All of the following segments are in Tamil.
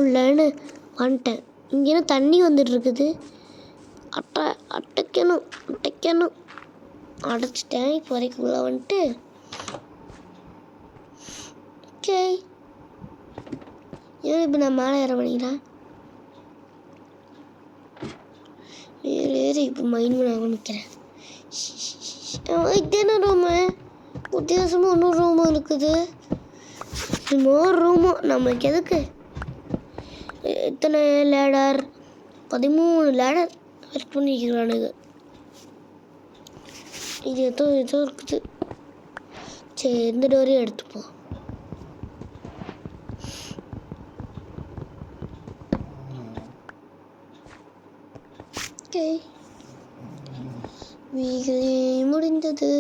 முடியலன்னு வந்துட்டேன். இங்கேனா தண்ணி வந்துட்டுருக்குது. அடைக்கணும் அடைச்சிட்டேன். இப்போ வரைக்கும் உள்ளே வந்துட்டு ஓகே. ஏன் இப்போ நான் மேலே ஏற பண்ணிக்கிறேன். ஏறி இப்போ மைண்ட் பண்ண ஆரம்பிக்கிறேன். இதுதானே ரூமு? வித்தியாசமாக இன்னொரு ரூமு இருக்குது. இன்னொரு ரூமு நம்மளுக்கு எதுக்கு? எத்தனை லேடர்? 13 ladder work பண்ணிக்கிறானுங்க. இது ஏதோ இருக்குது. சரி, எந்த டோரையும் எடுத்துப்போம். ஓகே, வேலை முடிந்தது.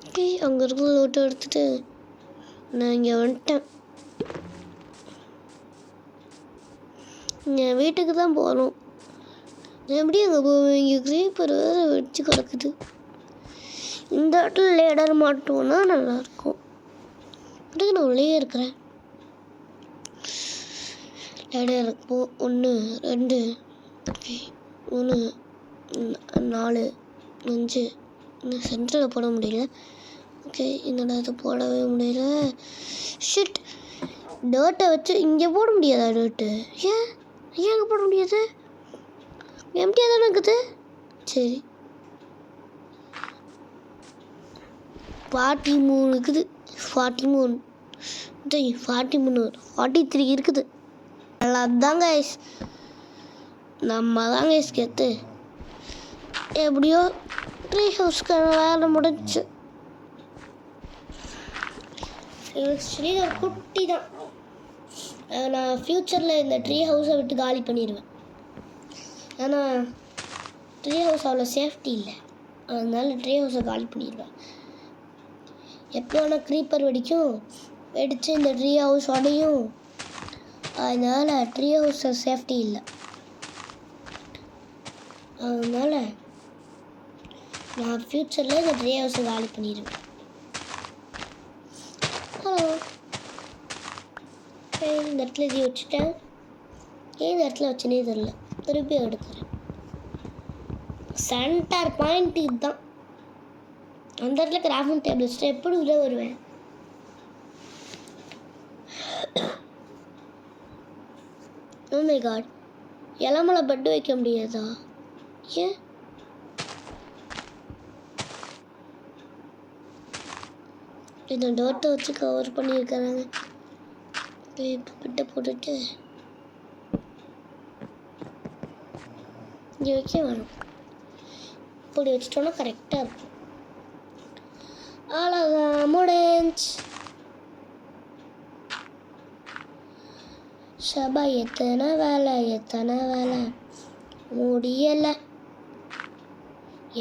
ஓகே, அங்கே இருக்கிற லோட்டை எடுத்துட்டு நான் இங்கே வந்துட்டேன். என் வீட்டுக்கு தான் போகணும். நான் எப்படி அங்கே போவேன்? இங்கே க்ரீப்பர் வேறு வச்சு கிடக்குது. இந்த இடத்துல லேடர் மாட்டோம்னா நல்லாயிருக்கும். அதுக்கு நான் உள்ளே இருக்கிறேன். லேடர் இருக்கும். 1 2 3 4 5. இன்னும் சென்டரில் போட முடியல. ஓகே, என்னடா இது போடவே முடியல. ஷிட், டேர்ட்டை வச்சு இங்கே போட முடியாதா? டேர்ட்டு ஏன் அங்கே போட முடியாது? எம்டியாக தானே இருக்குது. சரி, 43 இருக்குது. 43 43 இருக்குது. அதுதான் கைஸ், நம்ம தான் கைஸ் கெத்து. எப்படியோ ட்ரீ ஹவுஸ்க்கான வேலை முடிஞ்சு. ஆக்சுவலி ஒரு குட்டி தான். நான் ஃப்யூச்சரில் இந்த ட்ரீ ஹவுஸை விட்டு காலி பண்ணிடுவேன். ஏன்னா ட்ரீ ஹவுஸ் அவ்வளோ சேஃப்டி இல்லை. அதனால ட்ரீ ஹவுஸை காலி பண்ணிடுவேன். எப்போ வேணால் க்ரீப்பர் வெடித்து இந்த ட்ரீ ஹவுஸ் உடையும். அதனால் ட்ரீ ஹவுஸை சேஃப்டி இல்லை. அதனால் நான் ஃப்யூச்சரில் இந்த ட்ரீ ஹவுஸை காலி பண்ணிடுவேன். ஹலோ, இந்த இடத்துல இது வச்சுட்டேன். ஏன் இந்த இடத்துல வச்சுனே தெரில. திருப்பி எடுக்கிறேன். சென்டர் பாயிண்ட் இதுதான். அந்த இடத்துல கிராஃப்டிங் டேபிள் வச்சுட்டு எப்படி உள்ளே வருவேன்? ஓ மை காட், இளமலை பெட்டு வைக்க முடியாதா? ஏன்? இந்த டோட்டை வச்சு கவர் பண்ணியிருக்கிறாங்க. இப்போ பிட்டை போட்டுட்டு இங்கே வைக்க வேணும். இப்படி வச்சுட்டோன்னா கரெக்டாக இருக்கும். அழகாக முடிஞ்சு. ஷபா, எத்தனை வேலை முடியலை.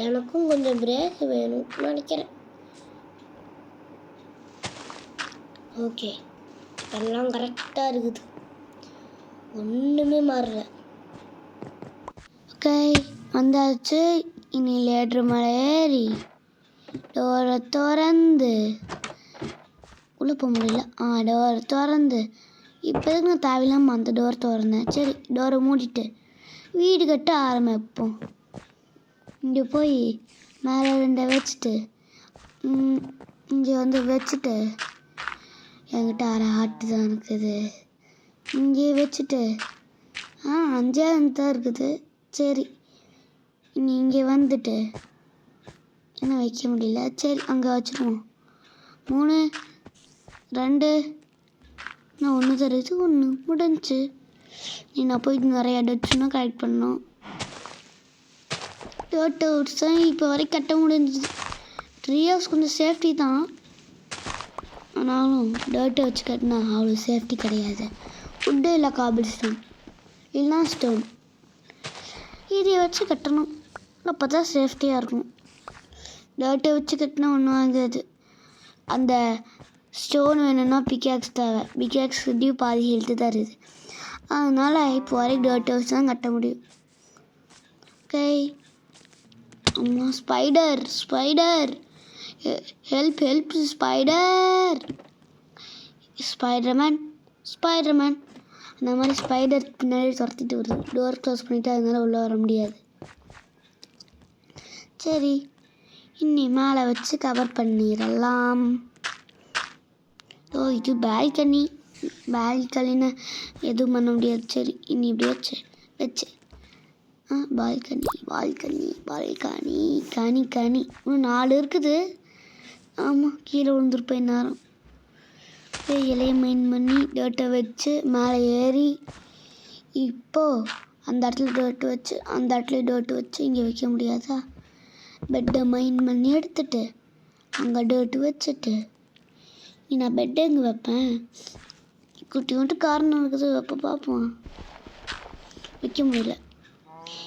எனக்கும் கொஞ்சம் பிரேக் வேணும் நினைக்கிறேன். ஓகே, எல்லாம் கரெக்டாக இருக்குது. ஒன்றுமே மாறல. ஓகே, வந்தாச்சு. இனி லேட்ரு மலை ஏறி டோரை திறந்து உள்ளே போக முடியல. டோரை திறந்து இப்போ எதுக்கு நான் தேவையில்லாமல் அந்த டோர் திறந்தேன். சரி, டோரை மூடிட்டு வீடு கட்ட ஆரம்பிப்போம். இங்கே போய் மேலே 2 வச்சுட்டு இங்கே வந்து வச்சுட்டு என்கிட்ட 6 ஆட்டு தான் இருக்குது. இங்கே வச்சுட்டு 5 தான் இருக்குது. சரி, இனி இங்கே வந்துட்டு என்ன வைக்க முடியல. சரி, அங்கே வச்சுருவோம். 3 2 நான் 1 தருது. 1 முடிஞ்சு. நான் போயிட்டு நிறைய டச்சுன்னா கலெக்ட் பண்ணோம். டர்ட் ஹவுஸ் தான் இப்போ வரைக்கும் கட்ட முடிஞ்சுது. ட்ரீ ஹவுஸ் கொஞ்சம் சேஃப்டி தான். ஆனாலும் டர்ட்டை வச்சு கட்டினா அவ்வளோ சேஃப்டி கிடையாது. உட்டு இல்லை காபிள் ஸ்டோன் இல்லைனா ஸ்டோன் இதை வச்சு கட்டணும். அப்போ தான் சேஃப்டியாக இருக்கும். டர்ட்டை வச்சு கட்டினா ஒன்றும் ஆகாது. அந்த ஸ்டோன் வேணும்னா பிக்காக்ஸ் தேவை. பிக்காக்ஸ் கிட்டேயும் பாதி ஹெல்த்து தான் இருக்குது. அதனால் இப்போ வரைக்கும் டர்ட் ஹவுஸ் தான் கட்ட முடியும். ஓகே, அம்மா spider spider help help spider Spiderman Spiderman அந்த மாதிரி ஸ்பைடர் பின்னாடி துரத்திட்டு வருது. டோர் க்ளோஸ் பண்ணிவிட்டு அதனால உள்ளே வர முடியாது. சரி இன்னி மேலே வச்சு கவர் பண்ணிடலாம். ஓ இது பால்கனி. பால்கனின்னு எதுவும் பண்ண முடியாது. சரி இன்னி இப்படி வச்சு பால்கனி பால்கனி பால்கனி கனி கனி இன்னும் 4 இருக்குது. ஆமாம் கீழே விழுந்துருப்பேன் நேரம். இலையை மைன் பண்ணி டேட்டை வச்சு மேலே ஏறி இப்போது அந்த இடத்துல டேட்டு வச்சு அந்த இடத்துல டேட்டு வச்சு இங்கே வைக்க முடியாதா? பெட்டை மைன் பண்ணி எடுத்துட்டு அங்கே டேட்டு வச்சுட்டு நான் பெட்டை எங்கே வைப்பேன்? குட்டி மட்டும் காரணம் இருக்குது வைப்ப பார்ப்போம். வைக்க முடியல.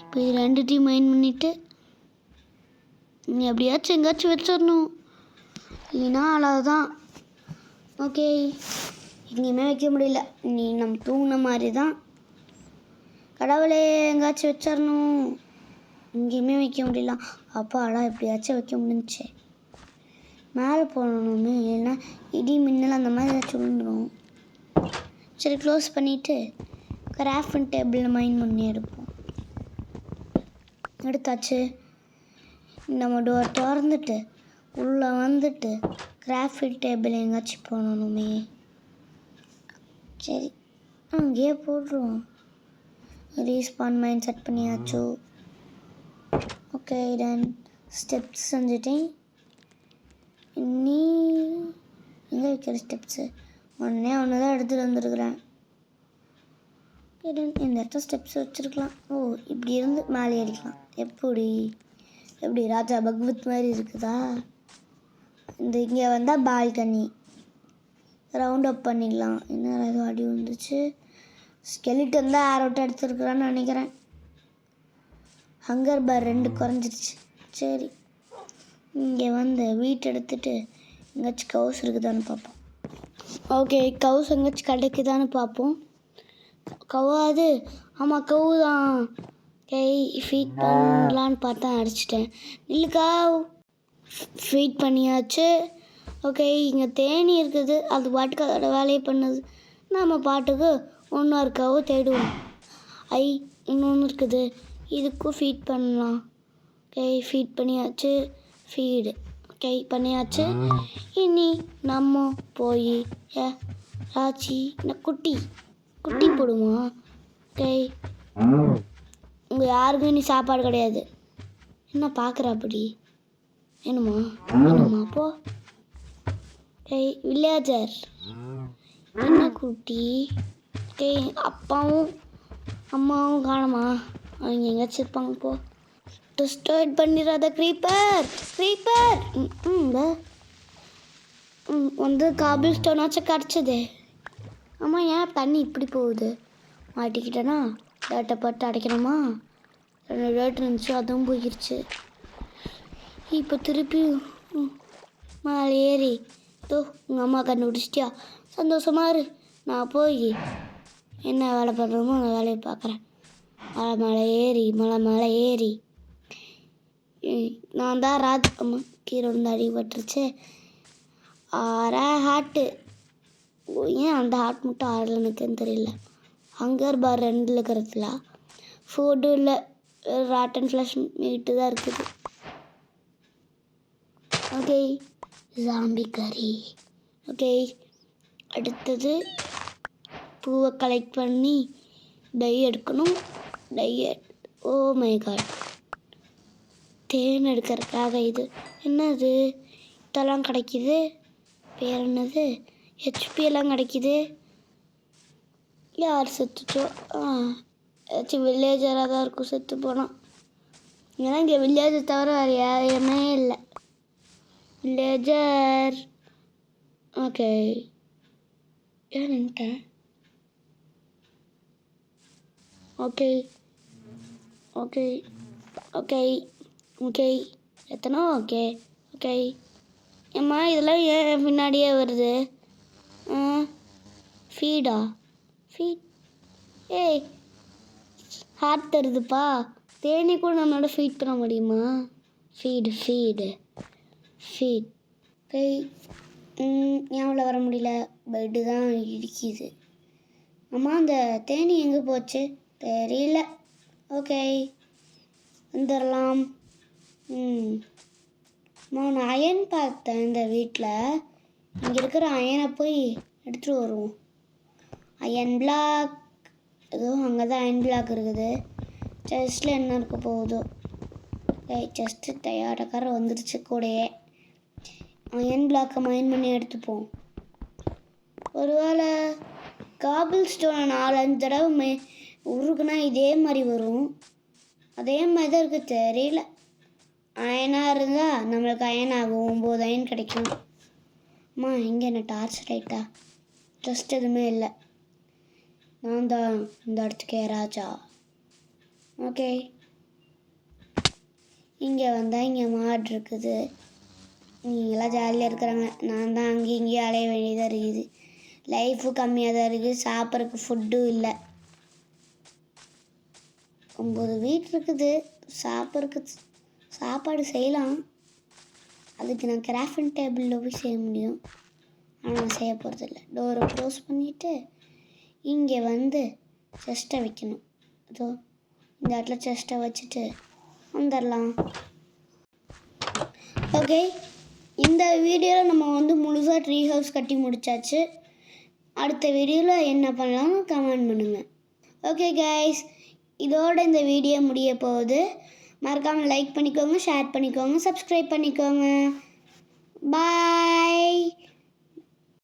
இப்போ இது 2 மைன் பண்ணிவிட்டு நீ எப்படியாச்சும் எங்கேயாச்சும் வச்சிடணும், இல்லைன்னா அவ்வளோதான். ஓகே எங்கேயுமே வைக்க முடியல. நீ நம்ம தூங்கின மாதிரி தான். கடவுளே எங்கேயாச்சும் வச்சிடணும். எங்கேயுமே வைக்க முடியல. அப்பாடா எப்படியாச்சும் வைக்க முடிஞ்சிச்சு. மேலே போடணுமே, இல்லைன்னா இடி மின்னல் அந்த மாதிரி ஏதாச்சும் விழுந்துடும். சரி க்ளோஸ் பண்ணிவிட்டு கிராஃப்ட் டேபிளில் மைன் பண்ணி எடுப்போம். எடுத்தாச்சு. நம்ம டோர் திறந்துட்டு உள்ளே வந்துட்டு கிராஃப்ட் டேபிள் எங்கேயாச்சும் போடணுமே. சரி அங்கேயே போடுறோம். ரீஸ்பான் மைண்ட் செட் பண்ணியாச்சு. ஓகே டன் ஸ்டெப்ஸ் செஞ்சுட்டேன். இன்னி எங்கே வைக்கிற ஸ்டெப்ஸு? ஒன்று தான் எடுத்துகிட்டு வந்துருக்குறேன். இந்த இடத்துல ஸ்டெப்ஸ் வச்சுருக்கலாம். ஓ இப்படி இருந்து மேலே ஏறிக்கலாம். எப்படி ராஜா பகவத் மாதிரி இருக்குதா? இந்த இங்கே வந்தால் பால்கனி ரவுண்ட் அப் பண்ணிடலாம். என்ன எதுவும் அடி வந்துச்சு. ஸ்கெலிட்டன் தான் ஆரோட்டை எடுத்துருக்குறான்னு நினைக்கிறேன். ஹங்கர் பார் 2 குறைஞ்சிருச்சு. சரி இங்கே வந்து வீட்டை எடுத்துகிட்டு எங்கேயாச்சும் கவுஸ் இருக்குதான்னு பார்ப்போம். ஓகே கவுஸ் எங்கேயாச்சும் கிடைக்குதான்னு பார்ப்போம். கவ்வாது. ஆமாம் கவு தான். ஃபீட் பண்ணலான்னு பார்த்தா அடிச்சிட்டேன். இல்லைக்காவ் ஃபீட் பண்ணியாச்சு. ஓகே இங்கே தேனி இருக்குது. அது பாட்டுக்கு அதோட வேலையை பண்ணுது. நம்ம பாட்டுக்கு இன்னொரு கவு தேடுவோம். இன்னொன்று இருக்குது. இதுக்கும் ஃபீட் பண்ணலாம். ஃபீட் பண்ணியாச்சு. ஃபீடு பண்ணியாச்சு. இனி நம்ம போய் ராச்சி குட்டி போடுமா? உங்க யாருக்கும் இனி சாப்பாடு கிடையாது. என்ன பார்க்குற அப்படி? என்னம்மா போ. வில்லேஜர் என்ன குட்டி? அப்பாவும் அம்மாவும் காணுமா? அவங்க எங்கேயாச்சும் இருப்பாங்க. போ டிஸ்டர்ப் பண்ணிடாத க்ரீப்பர். வந்து காபிள் ஸ்டோனாச்சும் கிடச்சிது. ஆமாம் ஏன் தண்ணி இப்படி போகுது? மாட்டிக்கிட்டேனா டேட்டை போட்டு அடைக்கணுமா? 2 டேட்டு இருந்துச்சு அதுவும் போயிடுச்சு. இப்போ திருப்பி மேலே ஏறி உங்கள் அம்மா கண்டுபிடிச்சிட்டியா? சந்தோஷமா இரு. நான் போய் என்ன வேலை பண்ணுறோமோ அந்த வேலையை பார்க்குறேன். மலை ஏறி நான் தான் அம்மா கீழே வந்து அடிபட்டுருச்சு. 6 ஹார்ட்டு. ஏன் அந்த ஹார்ட் மட்டும் 6 எனக்குன்னு தெரியல. ஹங்கர் பார் 2 இருக்கிறதுல ஃபுட்டு இல்லை, ராட்டன் ஃப்ளஷ் மீட்டு தான் இருக்குது. ஓகே ஜாம்பி கறி. ஓகே அடுத்தது பூவை கலெக்ட் பண்ணி டை எடுக்கணும். ஓ மை காட் தேன் எடுக்கிறதுக்காக இது என்னது இதெல்லாம் கிடைக்கிது? பேர் என்னது? ஹெச்பி எல்லாம் கிடைக்கிது. யார் செத்துச்சோ? ஏதாச்சும் வில்லேஜராக தான் இருக்கும் செத்து போனால். ஏன்னா இங்கே வில்லேஜர் தவிர வேறு யாருமே இல்லை. வில்லேஜர் ஓகே ஏன்ட்டேன். ஓகே ஓகே ஓகே ஓகே எத்தனோ ஓகே ஓகே ஏம்மா இதெல்லாம் ஏன் பின்னாடியே வருது? ஃபீடா? ஃபீட் ஹார்ட் தருதுப்பா. தேனி கூட நம்மளோட ஃபீட் பண்ண முடியுமா? Feed feed feed okay. ஞாபகம் வர முடியல, பெட்டு தான் இடிக்குது. அம்மா அந்த தேனி எங்கே போச்சு தெரியல. ஓகே வந்துடலாம். நான் அயன் பார்த்தேன் இந்த வீட்டில். இங்கே இருக்கிற அயனை போய் எடுத்துகிட்டு வருவோம். அயன் பிளாக் ஏதோ அங்கே தான் அயன் பிளாக் இருக்குது. செஸ்ட்டில் என்ன இருக்க போகுதோ. செஸ்ட்டு தயாரக்கார வந்துடுச்சு கூடயே. அயன் பிளாக்கை மைண்ட் பண்ணி எடுத்துப்போம். ஒருவேளை காபிள் ஸ்டோனை 4-5 தடவை உருக்குனா இதே மாதிரி வரும். அதே மாதிரி தான் இருக்குது தெரியல. அயனாக இருந்தால் நம்மளுக்கு அயன் ஆகும், 9 அயன் கிடைக்கும். அம்மா இங்கே என்ன டார்ச் லைட்டா? ஜஸ்ட் எதுவுமே இல்லை. நான் தான் இந்த இடத்துக்கே ராஜா. ஓகே இங்கே வந்தால் இங்கே மாடு இருக்குது. நீங்களாம் ஜாலியாக இருக்கிறாங்க. நான் தான் அங்கேயும் இங்கேயும் அலைய வேண்டியதாக இருக்குது. லைஃபு கம்மியாக தான் இருக்குது. சாப்பிட்றதுக்கு ஃபுட்டும் இல்லை. 9 வீடு இருக்குது. சாப்பிட்றதுக்கு சாப்பாடு செய்யலாம். அதுக்கு நான் கிராஃப்டிங் டேபிளில் போய் செய்ய முடியும். ஆனால் நான் செய்ய போகிறதில்ல. டோரை க்ளோஸ் பண்ணிவிட்டு இங்கே வந்து செஸ்ட்டை வைக்கணும். அதோ இந்த இடத்துல செஸ்ட்டை வச்சுட்டு வந்துடலாம். ஓகே இந்த வீடியோவில் நம்ம வந்து முழுசாக ட்ரீ ஹவுஸ் கட்டி முடித்தாச்சு. அடுத்த வீடியோவில் என்ன பண்ணலாம்னு கமெண்ட் பண்ணுங்கள். ஓகே கைஸ், இதோட இந்த வீடியோ முடிய போகுது. மறக்காமல் லைக் பண்ணிக்கோங்க, ஷேர் பண்ணிக்கோங்க, சப்ஸ்கிரைப் பண்ணிக்கோங்க. பாய்.